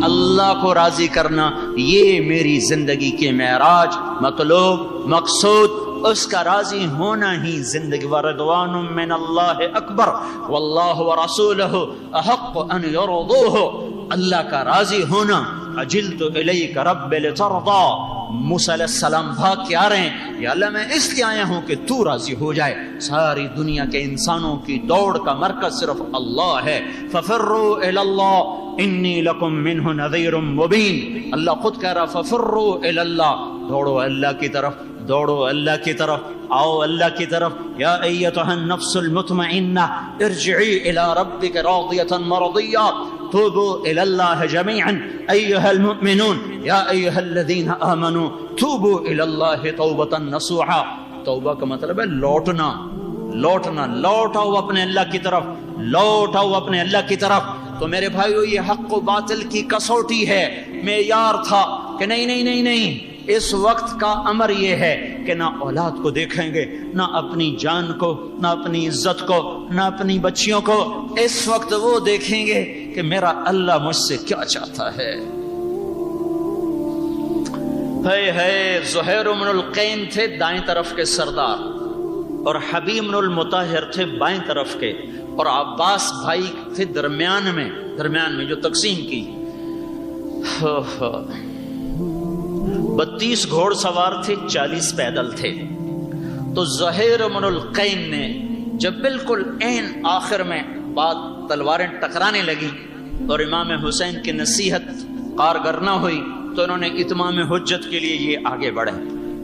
اللہ کو راضی کرنا، یہ میری زندگی کے معراج، مطلوب، مقصود، اس کا راضی ہونا ہی زندگی۔ ورضوان من اللہ اکبر واللہ ورسولہ احق ان یرضوہ، اللہ کا راضی ہونا۔ عجلت الیک رب لترضی، موسیٰ علیہ السلام بھاگ کے آ رہے ہیں، یا اللہ میں اس لیے آیا ہوں کہ تو راضی ہو جائے۔ ساری دنیا کے انسانوں کی دوڑ کا مرکز صرف اللہ ہے۔ ففروا الی اللہ انی لکم منہ نذیر مبین، اللہ خود کہہ رہا ففروا الی اللہ، دوڑو اللہ کی طرف، دوڑو اللہ کی طرف، آؤ اللہ کی طرف۔ یا ایتھا النفس المطمئنہ ارجعی الی ربک راضیۃ مرضیہ توبوا الی اللہ جميعا ایھا المؤمنون یا ایھا الذین آمنوا توبوا الی اللہ توبۃ نصوحا۔ توبہ کا مطلب ہے لوٹنا، لوٹنا، لوٹاؤ اپنے اللہ کی طرف، لوٹاؤ اپنے اللہ کی طرف۔ تو میرے بھائیو یہ حق و باطل کی کسوٹی ہے، معیار تھا کہ نہیں نہیں نہیں نہیں، اس وقت کا امر یہ ہے کہ نہ اولاد کو دیکھیں گے، نہ اپنی جان کو، نہ اپنی عزت کو، نہ اپنی بچیوں کو، اس وقت وہ دیکھیں گے کہ میرا اللہ مجھ سے کیا چاہتا ہے۔ زہیر بن القین تھے دائیں طرف کے سردار، اور حبیب بن المطہر تھے بائیں طرف کے، اور عباس بھائی تھے درمیان میں جو تقسیم کی۔ 32 گھوڑ سوار تھے، 40 پیدل تھے۔ تو زہیر بن القین نے جب بالکل عین آخر میں بات تلواریں ٹکرانے لگی اور امام حسین کی نصیحت کارگر نہ ہوئی، تو انہوں نے اتمام حجت کے لیے یہ آگے بڑھے،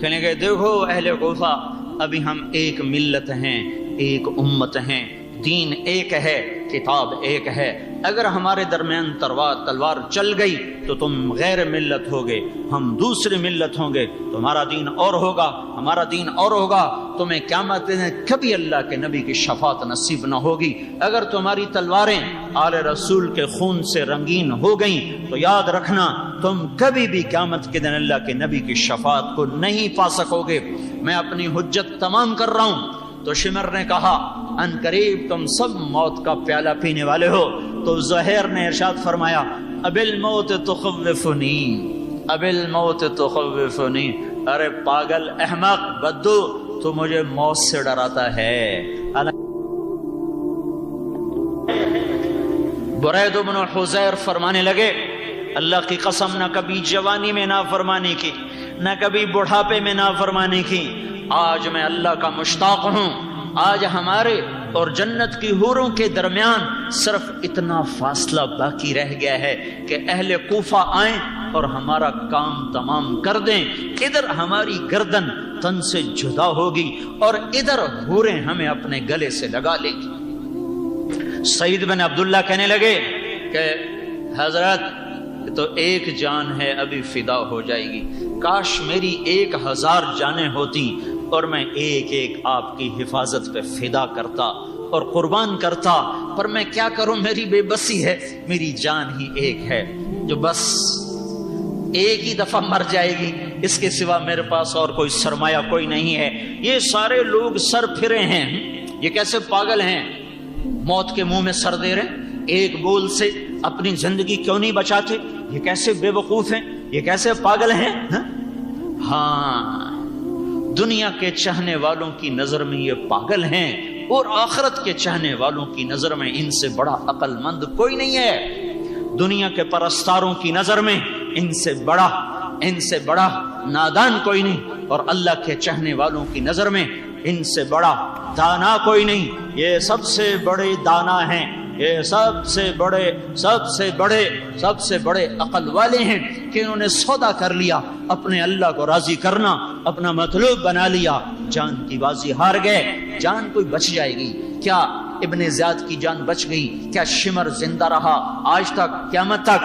کہنے گئے دیکھو اہل کوفہ، ابھی ہم ایک ملت ہیں، ایک امت ہیں، دین ایک ہے، کتاب ایک ہے۔ اگر ہمارے درمیان تلوار چل گئی تو تم غیر ملت ہوگے، ہم دوسری ملت ہوں گے، تمہارا دین اور ہوگا، ہمارا دین اور ہوگا، تمہیں قیامت میں کبھی اللہ کے نبی کی شفاعت نصیب نہ ہوگی۔ اگر تمہاری تلواریں آل رسول کے خون سے رنگین ہو گئیں تو یاد رکھنا تم کبھی بھی قیامت کے دن اللہ کے نبی کی شفاعت کو نہیں پا سکو گے۔ میں اپنی حجت تمام کر رہا ہوں۔ تو شمر نے کہا ان قریب تم سب موت کا پیالہ پینے والے ہو۔ تو زہیر نے ارشاد فرمایا اب الموت تخوفنی، اب الموت تخوفنی، ارے پاگل، احمق، بدو، تو مجھے موت سے ڈراتا ہے۔ برید بن حزیر فرمانے لگے اللہ کی قسم، نہ کبھی جوانی میں نافرمانی کی، نہ کبھی بڑھاپے میں نافرمانی کی، آج میں اللہ کا مشتاق ہوں۔ آج ہمارے اور جنت کی حوروں کے درمیان صرف اتنا فاصلہ باقی رہ گیا ہے کہ اہل کوفہ آئیں اور ہمارا کام تمام کر دیں، ادھر ہماری گردن تن سے جدا ہوگی اور ادھر حوریں ہمیں اپنے گلے سے لگا لیں گی۔ سعید بن عبداللہ کہنے لگے کہ حضرت تو ایک جان ہے ابھی فدا ہو جائے گی، کاش میری 1000 جانیں ہوتی اور میں ایک ایک آپ کی حفاظت پہ فدا کرتا اور قربان کرتا، پر میں کیا کروں، میری بے بسی ہے، میری جان ہی ایک ہے جو بس ایک ہی دفعہ مر جائے گی، اس کے سوا میرے پاس اور کوئی سرمایہ کوئی نہیں ہے۔ یہ سارے لوگ سر پھرے ہیں، یہ کیسے پاگل ہیں، موت کے منہ میں سر دے رہے، ایک بول سے اپنی زندگی کیوں نہیں بچاتے، یہ کیسے بے وقوف ہیں، یہ کیسے پاگل ہیں۔ ہاں، دنیا کے چاہنے والوں کی نظر میں یہ پاگل ہیں، اور آخرت کے چاہنے والوں کی نظر میں ان سے بڑا عقل مند کوئی نہیں ہے۔ دنیا کے پرستاروں کی نظر میں ان سے بڑا نادان کوئی نہیں، اور اللہ کے چاہنے والوں کی نظر میں ان سے بڑا دانا کوئی نہیں۔ یہ سب سے بڑے دانا ہیں، یہ سب سے بڑے عقل والے ہیں کہ انہوں نے سودا کر لیا، اپنے اللہ کو راضی کرنا اپنا مطلوب بنا لیا، جان کی بازی ہار گئے۔ جان کوئی بچ جائے گی کیا؟ ابن زیاد کی جان بچ گئی کیا؟ شمر زندہ رہا آج تک قیامت تک؟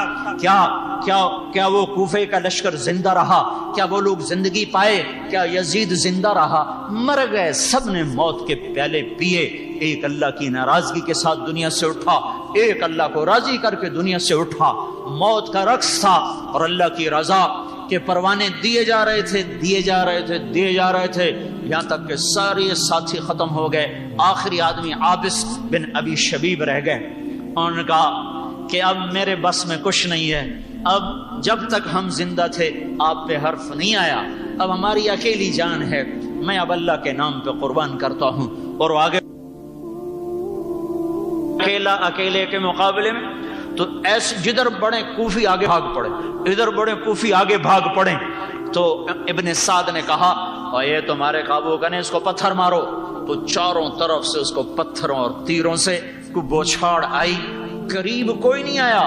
کیا وہ کوفے کا لشکر زندہ رہا؟ کیا وہ لوگ زندگی پائے؟ کیا یزید زندہ رہا؟ مر گئے، سب نے موت کے پیالے پیے۔ ایک اللہ کی ناراضگی کے ساتھ دنیا سے اٹھا، ایک اللہ کو راضی کر کے دنیا سے اٹھا۔ موت کا رقص تھا اور اللہ کی رضا کے پروانے دیے جا رہے تھے، یہاں تک کہ سارے ساتھی ختم ہو گئے، آخری آدمی عابس بن ابی شبیب رہ گئے۔ انہوں نے کہا کہ اب میرے بس میں کچھ نہیں ہے، اب جب تک ہم زندہ تھے آپ پہ حرف نہیں آیا، اب ہماری اکیلی جان ہے، میں اب اللہ کے نام پہ قربان کرتا ہوں۔ اور آگے اکیلے کے مقابلے میں تو ایسے جدھر بڑے کوفی آگے بھاگ پڑے، ادھر بڑے کوفی آگے بھاگ پڑے۔ تو ابن سعد نے کہا اور یہ تمہارے قابو کا نہیں، اس کو پتھر مارو۔ تو چاروں طرف سے اس کو پتھروں اور تیروں سے بوچھاڑ آئی، قریب کوئی نہیں آیا،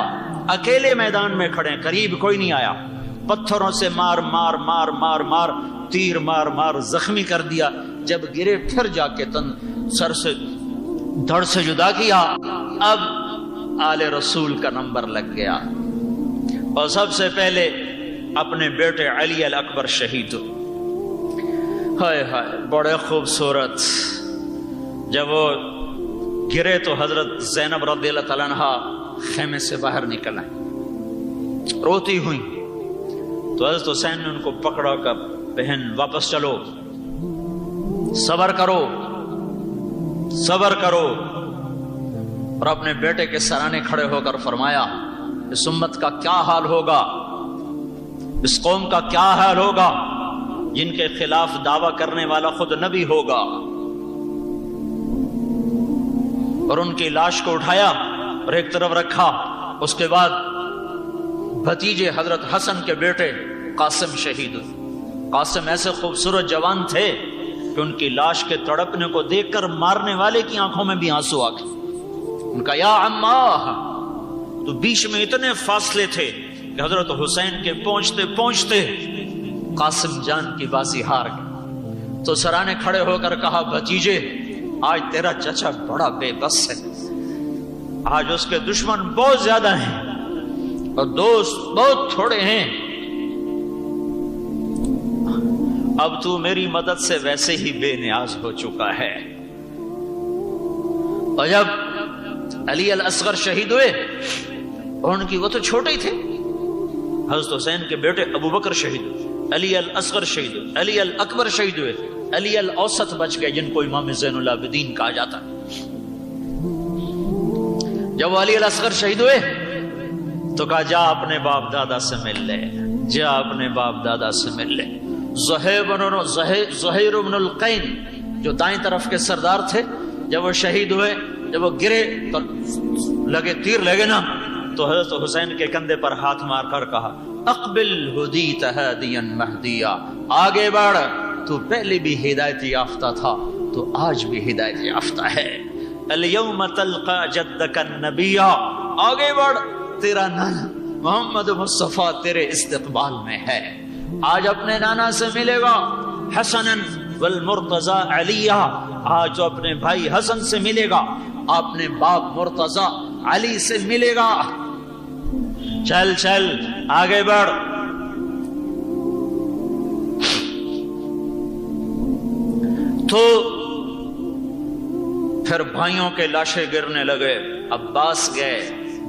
اکیلے میدان میں کھڑے، قریب کوئی نہیں آیا، پتھروں سے مار مار مار مار مار، تیر مار مار زخمی کر دیا۔ جب گرے پھر جا کے تن سر سے دھڑ سے جدا کیا، اب آل رسول کا نمبر لگ گیا۔ اور سب سے پہلے اپنے بیٹے علی الاکبر شہید، ہائے ہائے بڑے خوبصورت۔ جب وہ گرے تو حضرت زینب رضی اللہ تعالیٰ عنہا خیمے سے باہر نکل آئی، روتی ہوئی۔ تو حضرت حسین نے ان کو پکڑا کہ بہن واپس چلو، صبر کرو صبر کرو۔ اور اپنے بیٹے کے سرانے کھڑے ہو کر فرمایا اس امت کا کیا حال ہوگا، اس قوم کا کیا حال ہوگا جن کے خلاف دعویٰ کرنے والا خود نبی ہوگا۔ اور ان کی لاش کو اٹھایا اور ایک طرف رکھا۔ اس کے بعد بھتیجے حضرت حسن کے بیٹے قاسم شہید ہوئے۔ قاسم ایسے خوبصورت جوان تھے کہ ان کی لاش کے تڑپنے کو دیکھ کر مارنے والے کی آنکھوں میں بھی آنسو آ گئے۔ ان کا یا عمّا، تو بیچ میں اتنے فاصلے تھے کہ حضرت حسین کے پہنچتے پہنچتے قاسم جان کی بازی ہار گئے۔ تو سرانے کھڑے ہو کر کہا بھتیجے آج تیرا چچا بڑا بے بس ہے، آج اس کے دشمن بہت زیادہ ہیں اور دوست بہت تھوڑے ہیں، اب تو میری مدد سے ویسے ہی بے نیاز ہو چکا ہے۔ اور جب علی الاصغر شہید ہوئے، اور ان کی وہ تو چھوٹے ہی تھے، حضرت حسین کے بیٹے ابو بکر شہید ہوئے، علی الاصغر شہید ہوئے، علی الاکبر شہید ہوئے، علی الاوسط بچ گئے جن کو امام زین العابدین کہا جاتا۔ جب وہ علی الاصغر شہید ہوئے تو کہا جا اپنے باپ دادا سے مل لے، جا اپنے باپ دادا سے مل لے۔ زہیر بن القین جو دائیں طرف کے سردار تھے، جب وہ شہید ہوئے، جب وہ گرے تو تیر لگے نا، تو حضرت حسین کے کندھے پر ہاتھ مار کر کہا اقبل ہدیت ہادیا مہدیا، آگے بڑھ، تو پہلے بھی ہدایت یافتہ تھا تو آج بھی ہدایت یافتہ ہے۔ الیوم تلقى جدک النبی، آگے بڑھ، تیرا نانا محمد مصطفیٰ تیرے استقبال میں ہے، آج اپنے نانا سے ملے گا، حسنا والمرتضی علیہ، آج اپنے بھائی حسن سے ملے گا، اپنے باپ مرتضی علی سے ملے گا، چل چل آگے بڑھ۔ تو پھر بھائیوں کے لاشیں گرنے لگے، عباس گئے،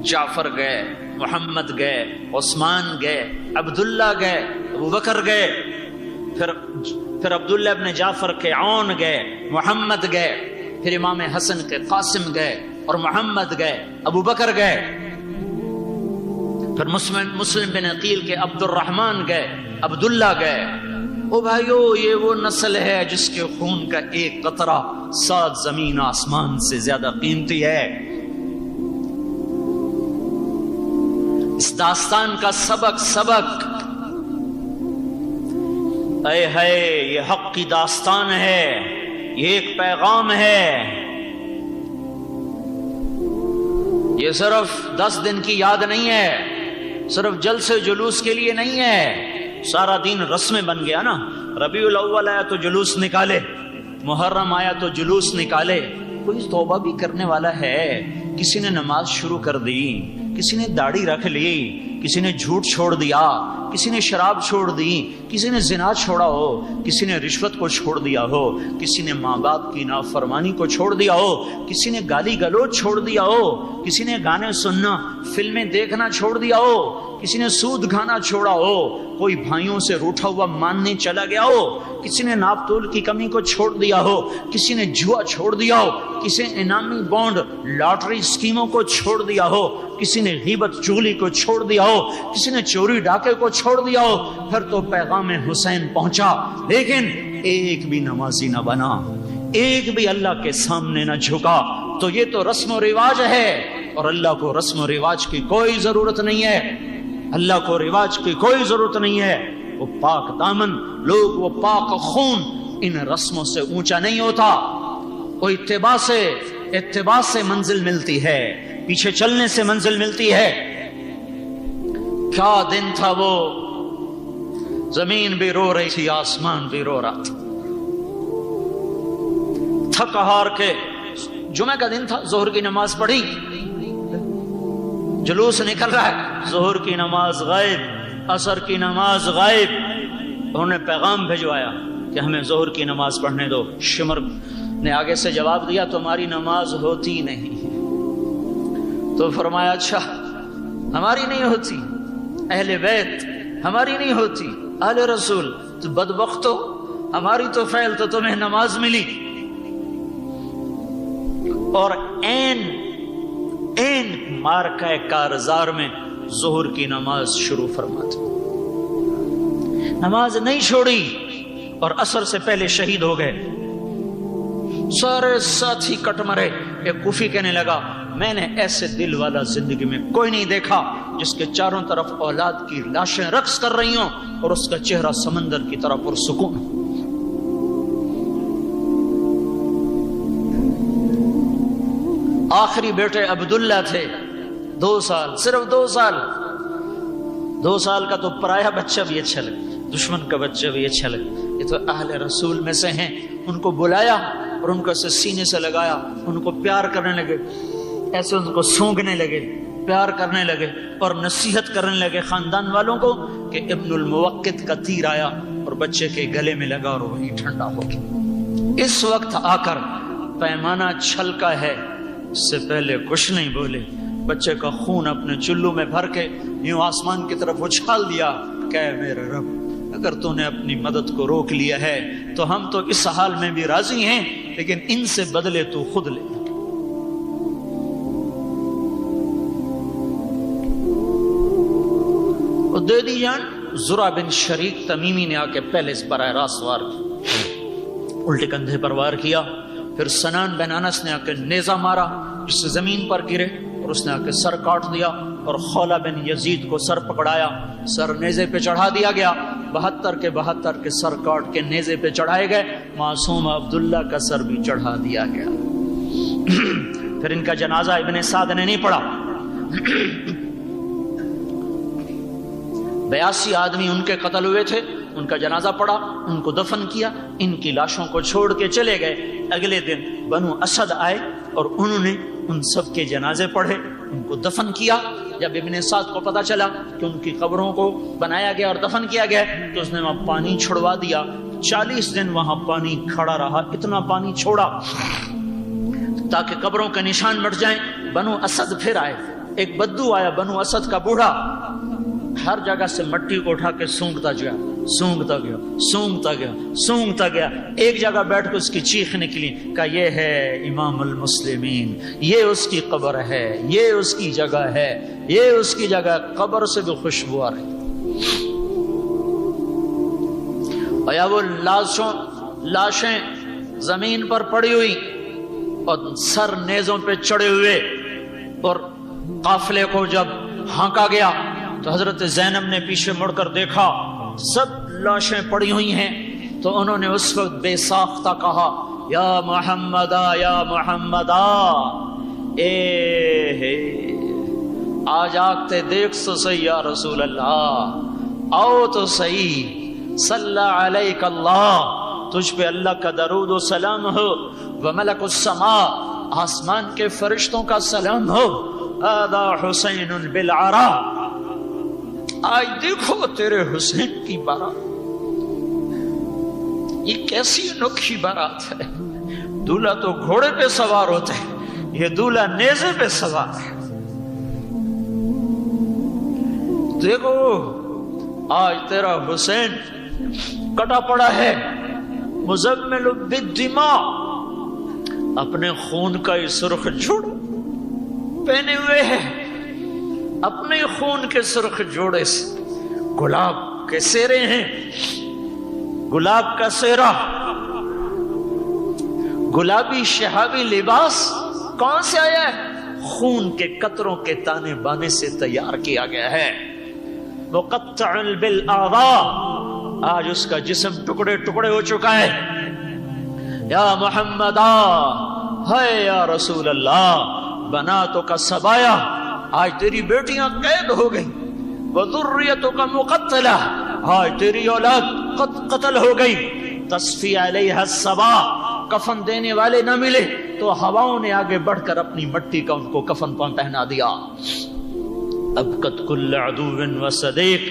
جعفر گئے، محمد گئے، عثمان گئے، عبداللہ گئے، ابو بکر گئے، پھر عبداللہ ابن جعفر کے عون گئے، محمد گئے، پھر امام حسن کے قاسم گئے اور محمد گئے، ابو بکر گئے، پھر مسلم بن عقیل کے عبد الرحمن گئے، عبداللہ گئے۔ او بھائیو، یہ وہ نسل ہے جس کے خون کا ایک قطرہ 7 زمین آسمان سے زیادہ قیمتی ہے۔ اس داستان کا سبق اے ہے، یہ حق کی داستان ہے، یہ ایک پیغام ہے، یہ صرف 10 دن کی یاد نہیں ہے، صرف جلسے جلوس کے لیے نہیں ہے۔ سارا دین رسمیں بن گیا نا، ربیع الاول آیا تو جلوس نکالے، محرم آیا تو جلوس نکالے، کوئی توبہ بھی کرنے والا ہے؟ کسی نے نماز شروع کر دی، کسی نے داڑھی رکھ لی، کسی نے جھوٹ چھوڑ دیا، کسی نے شراب چھوڑ دی، کسی نے زنا چھوڑا ہو، کسی نے رشوت کو چھوڑ دیا ہو، کسی نے ماں باپ کی نافرمانی کو چھوڑ دیا ہو، کسی نے گالی گلوچ چھوڑ دیا ہو، کسی نے گانے سننا، فلمیں دیکھنا چھوڑ دیا ہو، کسی نے سود کھانا چھوڑا ہو، کوئی بھائیوں سے روٹھا ہوا ماننے چلا گیا ہو، کسی نے ناپ تول کی کمی کو چھوڑ دیا ہو، کسی نے جوا چھوڑ دیا ہو، کسی نے انعامی بانڈ لاٹری اسکیموں کو چھوڑ دیا ہو، کسی نے غیبت چغلی کو چھوڑ دیا ہو، کسی نے چوری ڈاکے کو چھوڑ دیا ہو، پھر تو پیغام حسین پہنچا، لیکن ایک بھی نمازی نہ بنا، ایک بھی اللہ کے سامنے نہ جھکا۔ تو یہ تو رسم و رواج ہے، اور اللہ کو رسم و رواج کی کوئی ضرورت نہیں ہے، اللہ کو رواج کی کوئی ضرورت نہیں ہے۔ وہ پاک دامن لوگ، وہ پاک خون ان رسموں سے اونچا نہیں ہوتا۔ وہ اتباع سے منزل ملتی ہے، پیچھے چلنے سے منزل ملتی ہے۔ کیا دن تھا وہ، زمین بھی رو رہی تھی، آسمان بھی رو رہا تھا، تھک ہار کے۔ جمعہ کا دن تھا، ظہر کی نماز پڑھی، جلوس نکل رہا ہے، ظہر کی نماز غائب، عصر کی نماز غائب۔ انہوں نے پیغام بھجوایا کہ ہمیں ظہر کی نماز پڑھنے دو۔ شمر نے آگے سے جواب دیا تمہاری نماز ہوتی نہیں۔ تو فرمایا اچھا ہماری نہیں ہوتی، اہل بیت ہماری نہیں ہوتی، اہل رسول تو بدبختو، ہماری تو فعل تو تمہیں نماز ملی۔ اور این مارکہ کارزار میں ظہر کی نماز شروع فرماتے، نماز نہیں چھوڑی، اور عصر سے پہلے شہید ہو گئے۔ سارے ساتھی کٹ مرے۔ ایک کوفی کہنے لگا میں نے ایسے دل والا زندگی میں کوئی نہیں دیکھا جس کے چاروں طرف اولاد کی لاشیں رقص کر رہی ہوں اور اس کا چہرہ سمندر کی طرح پرسکون۔ آخری بیٹے عبداللہ تھے، 2 سال، صرف 2 سال۔ 2 سال کا تو پرایا بچہ بھی اچھا لگے، دشمن کا بچہ بھی اچھا لگے۔ یہ تو اہل رسول میں سے ہیں۔ ان کو بلایا اور ان کو ایسے سینے سے لگایا، ان کو پیار کرنے لگے، ایسے ان کو سونگنے لگے، پیار کرنے لگے، اور نصیحت کرنے لگے خاندان والوں کو کہ ابن الموقت کا تیر آیا اور بچے کے گلے میں لگا اور وہی ٹھنڈا ہو گیا۔ اس وقت آ کر پیمانہ چھلکا ہے، اس سے پہلے کچھ نہیں بولے، بچے کا خون اپنے چلو میں بھر کے یوں آسمان کی طرف اچھال دیا کہ میرے رب اگر تو نے اپنی مدد کو روک لیا ہے تو ہم تو اس حال میں بھی راضی ہیں، لیکن ان سے بدلے تو خود لے۔ عدیدی جان زرع بن شریک تمیمی نے آ کے پہلے اس براہ راست وار کیا، الٹے کندھے پر وار کیا۔ پھر سنان بن انس نے آ کے نیزہ مارا جس سے زمین پر گرے، اور اس نے آ کے سر کاٹ دیا، اور خولہ بن یزید کو سر پکڑایا، سر نیزے پہ چڑھا دیا گیا۔ 72 کے 72 کے سر کاٹ کے نیزے پہ چڑھائے گئے، معصوم عبداللہ کا سر بھی چڑھا دیا گیا۔ پھر ان کا جنازہ ابن سعد نے نہیں پڑھا۔ 82 آدمی ان کے قتل ہوئے تھے، ان کا جنازہ پڑھا، ان کو دفن کیا، ان کی لاشوں کو چھوڑ کے چلے گئے۔ اگلے دن بنو اسد آئے اور انہوں نے ان سب کے جنازے پڑھے، ان کو دفن کیا۔ جب ابن سعد کو پتا چلا کہ ان کی قبروں کو بنایا گیا اور دفن کیا گیا تو اس نے وہاں پانی چھڑوا دیا۔ 40 دن وہاں پانی کھڑا رہا، اتنا پانی چھوڑا تاکہ قبروں کے نشان مٹ جائیں۔ بنو اسد پھر آئے، ایک بدو آیا بنو اسد کا بوڑھا، ہر جگہ سے مٹی کو اٹھا کے سونگتا گیا، سونگتا گیا، سونگتا گیا، سونگتا گیا۔ ایک جگہ بیٹھ کے اس کی چیخ نکلی کہ یہ ہے امام المسلمین، یہ اس کی قبر ہے، یہ اس کی جگہ ہے، یہ اس کی جگہ۔ قبر سے بھی خوشبو آ رہی۔ اور یا وہ لاشیں زمین پر پڑی ہوئی اور سر نیزوں پہ چڑھے ہوئے، اور قافلے کو جب ہانکا گیا تو حضرت زینب نے پیچھے مڑ کر دیکھا، سب لاشیں پڑی ہوئی ہیں۔ تو انہوں نے اس وقت بے ساختہ کہا یا محمدا یا محمدا، آج آگتے دیکھ تو صحیح یا رسول اللہ، آؤ تو صحیح، صلی علیک اللہ، تجھ پہ اللہ کا درود و سلام ہو، وملک السماء، آسمان کے فرشتوں کا سلام ہو، هذا حسین بالعرا، آج دیکھو تیرے حسین کی بارات، یہ کیسی انوکھی بارات ہے۔ دولہا تو گھوڑے پہ سوار ہوتا ہے، یہ دولہا نیزے پہ سوار ہے۔ دیکھو آج تیرا حسین کٹا پڑا ہے، مزمل بالدماء، اپنے خون کا یہ سرخ جوڑا پہنے ہوئے ہے، اپنے خون کے سرخ جوڑے سے گلاب کے سیرے ہیں، گلاب کا سیرا، گلابی شہابی لباس کون سے آیا ہے؟ خون کے قطروں کے تانے بانے سے تیار کیا گیا ہے۔ مقطع بالاعضاء، آج اس کا جسم ٹکڑے ٹکڑے ہو چکا ہے۔ یا محمد ہے یا رسول اللہ، بناتوں کا سبایا، آج تیری بیٹیاں قید ہو گئی، وذریتوں کا مقتلہ، آج تیری اولاد قتل ہو گئی۔ تصفی علیہ الصبا، کفن دینے والے نہ ملے تو ہواؤں نے آگے بڑھ کر اپنی مٹی کا ان کو کفن پہنا دیا۔ ابکت کل عدو و صدیق،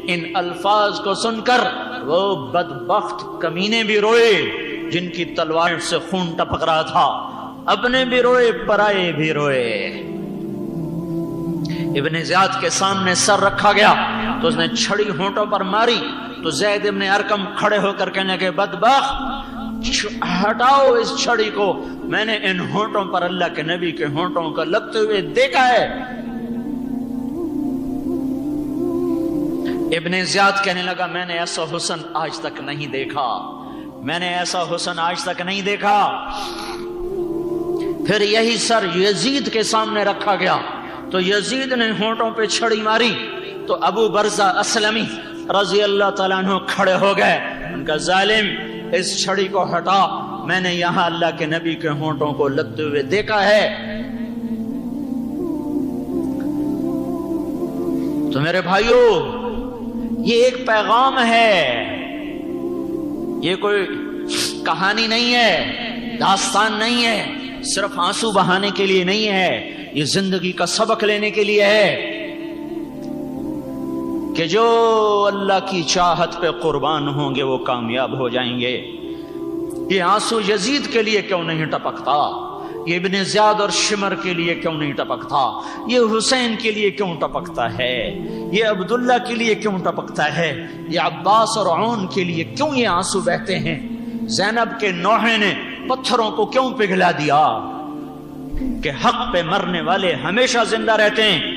ان الفاظ کو سن کر وہ بدبخت کمینے بھی روئے جن کی تلوار سے خون ٹپک رہا تھا، اپنے بھی روئے پرائے بھی روئے۔ ابن زیاد کے سامنے سر رکھا گیا تو اس نے چھڑی ہونٹوں پر ماری تو زید ابن ارقم کھڑے ہو کر کہنے کہ بدبخت، ہٹاؤ اس چھڑی کو، میں نے ان ہونٹوں پر اللہ کے نبی کے ہونٹوں کو لگتے ہوئے دیکھا ہے۔ ابن زیاد کہنے لگا میں نے ایسا حسن آج تک نہیں دیکھا، میں نے ایسا حسن آج تک نہیں دیکھا۔ پھر یہی سر یزید کے سامنے رکھا گیا تو یزید نے ہونٹوں پہ چھڑی ماری تو ابو برزہ اسلمی رضی اللہ تعالیٰ عنہ کھڑے ہو گئے، ان کا ظالم اس چھڑی کو ہٹا، میں نے یہاں اللہ کے نبی کے ہونٹوں کو لگتے ہوئے دیکھا ہے۔ تو میرے بھائیو، یہ ایک پیغام ہے، یہ کوئی کہانی نہیں ہے، داستان نہیں ہے، صرف آنسو بہانے کے لیے نہیں ہے، یہ زندگی کا سبق لینے کے لیے ہے کہ جو اللہ کی چاہت پہ قربان ہوں گے وہ کامیاب ہو جائیں گے۔ یہ آنسو یزید کے لیے کیوں نہیں ٹپکتا؟ یہ ابن زیاد اور شمر کے لیے کیوں نہیں ٹپکتا؟ یہ حسین کے لیے کیوں ٹپکتا ہے؟ یہ عبداللہ کے لیے کیوں ٹپکتا ہے؟ یہ عباس اور عون کے لیے کیوں یہ آنسو بہتے ہیں؟ زینب کے نوحے نے پتھروں کو کیوں پگھلا دیا؟ کہ حق پہ مرنے والے ہمیشہ زندہ رہتے ہیں،